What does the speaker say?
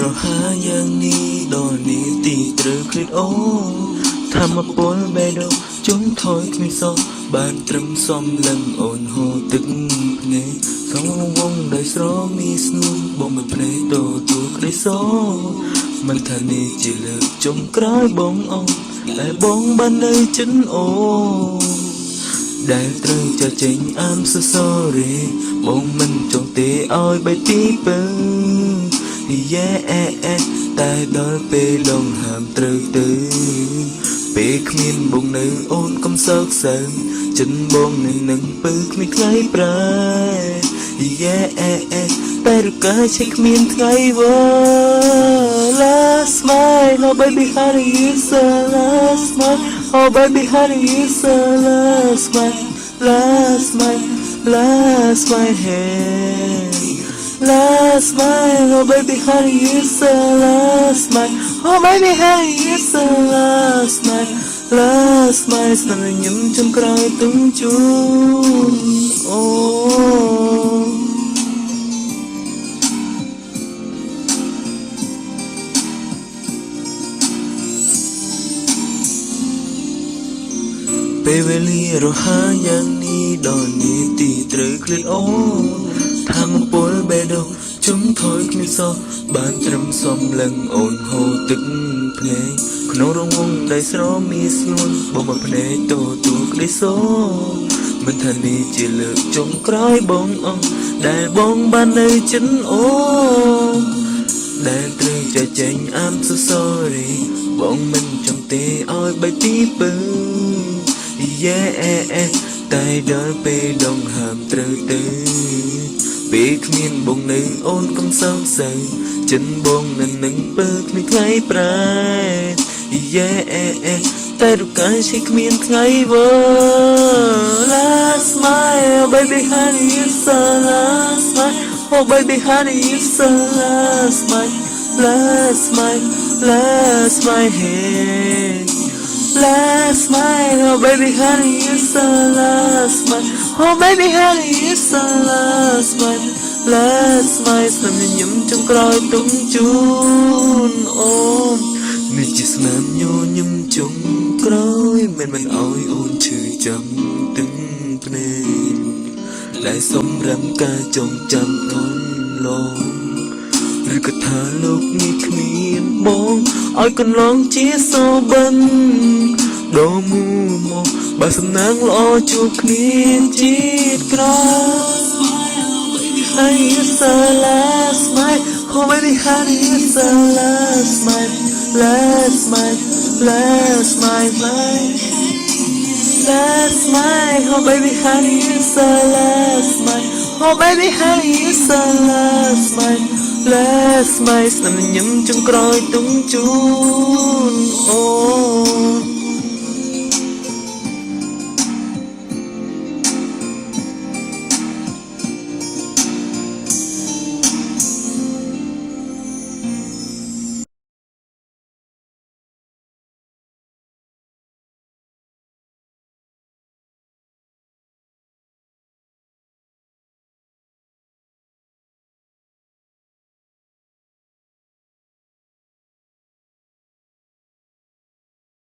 រហាយ៉ាងនេះដល់នេះទីត្រូវឃ្លាតអូធម្មពលបេដោជុំថយគ្មានសោះបានត្រឹមសំលឹងអូនហូរទឹកភ្នែកសងវងដោយស្រមីស្នួនបងមិនភ្នែកតទូក្ដីសមិនថានេះជាលើកចុងក្រោយបងអូនតែបងបាននៅចិនអូដែលត្រូវចាចេញ I'm so sorry បងមិនចង់ទេឲ្យបៃទីពើតែដល់ពេលលងហាមត្រូវទៅពេលគ្មានបងនៅអូនកុំសោកសៅចិនបងនឹងពើគ្មានថ្ងៃប្រែតែរកាឆេគ្មានថ្ងៃវ៉ា Last smile oh baby how do you say last smile oh baby how do you say last smile last smile hey last smile oh baby how do you say last smile oh baby how do you say last smileស្នាមញញឹមចំក្រោយទឹងជូនអូពេលវេលារហ័សយ៉ាងនេះដល់នេះទីត្រូវឃ្លាតអូធម្មពលបេដោជុំថយគ្មានសោះបានត្រឹមសំលឹងអូនហូរទឹកភ្នែកក្នុងរងវងដែលស្រមីស្នួនបងមកភ្នែកតទូក្ដីសមិនថានេះជាលើកចុងក្រោយបងអងដែលបងបាននៅចិនអូដែលត្រូវចាចេញ I'm so sorry បងមិនចង់ទេឲ្យបៃទីពើតែដល់ពេលដងហាមត្រូវទៅពេលគ្មានបងនៅអូនកុំសោកសៅចិនបងនឹងពើគ្មានថ្ងៃប្រែតែរកាយជាគ្មានថ្ងៃវ៉ា Last smile baby honey it's the last smile oh baby honey it's the last smile hey last smile oh baby honey it's the last smile oh baby honey it's the last smile ស្នាមញញឹមចំក្រោយទុំជូនអូនេះជាស្នាមញញឹមចុងក្រោយមិនឲ្យអូនឈឺចាំទឹងភ្នែកដែលសម្រាប់ការចងចាំអូនឡងឬក៏ថាលោកនេះគ្មានបងឲ្យកន្លងជាសូបិនដ៏មូមកបើសំណាងល្អជួបគ្នាជាតិក្រោយ Honey it's the last smile oh baby honey it's the last smile last smile oh baby honey it's the last smile oh baby honey it's the last smile ស្នាមញញឹមចំក្រោយទុំជូនអូ